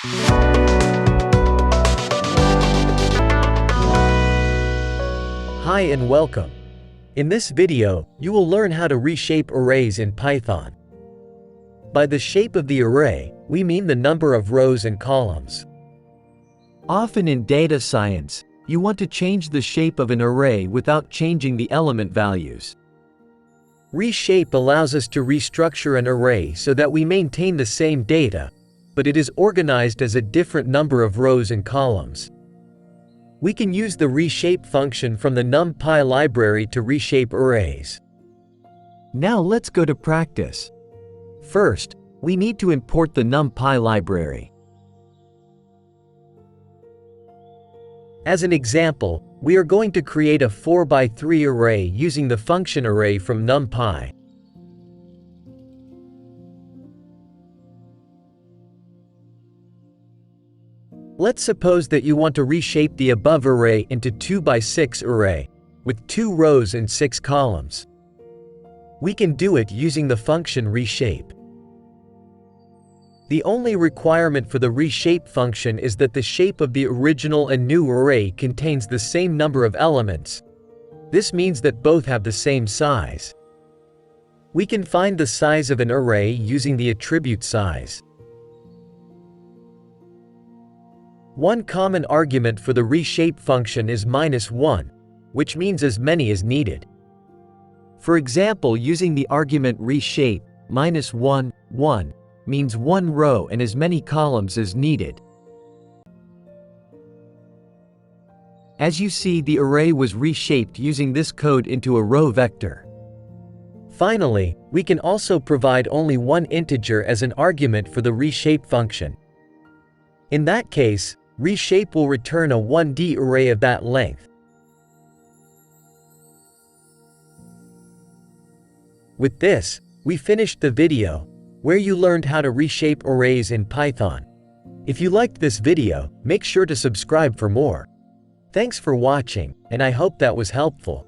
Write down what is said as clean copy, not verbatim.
Hi and welcome. In this video, you will learn how to reshape arrays in Python. By the shape of the array, we mean the number of rows and columns. Often in data science, you want to change the shape of an array without changing the element values. Reshape allows us to restructure an array so that we maintain the same data, but it is organized as a different number of rows and columns. We can use the reshape function from the NumPy library to reshape arrays. Now let's go to practice. First, we need to import the NumPy library. As an example, we are going to create a 4x3 array using the function array from NumPy. Let's suppose that you want to reshape the above array into 2x6 array, with 2 rows and 6 columns. We can do it using the function reshape. The only requirement for the reshape function is that the shape of the original and new array contains the same number of elements. This means that both have the same size. We can find the size of an array using the attribute size. One common argument for the reshape function is -1, which means as many as needed. For example, using the argument reshape, -1, 1, means 1 row and as many columns as needed. As you see, the array was reshaped using this code into a row vector. Finally, we can also provide only one integer as an argument for the reshape function. In that case, reshape will return a 1D array of that length. With this, we finished the video, where you learned how to reshape arrays in Python. If you liked this video, make sure to subscribe for more. Thanks for watching, and I hope that was helpful.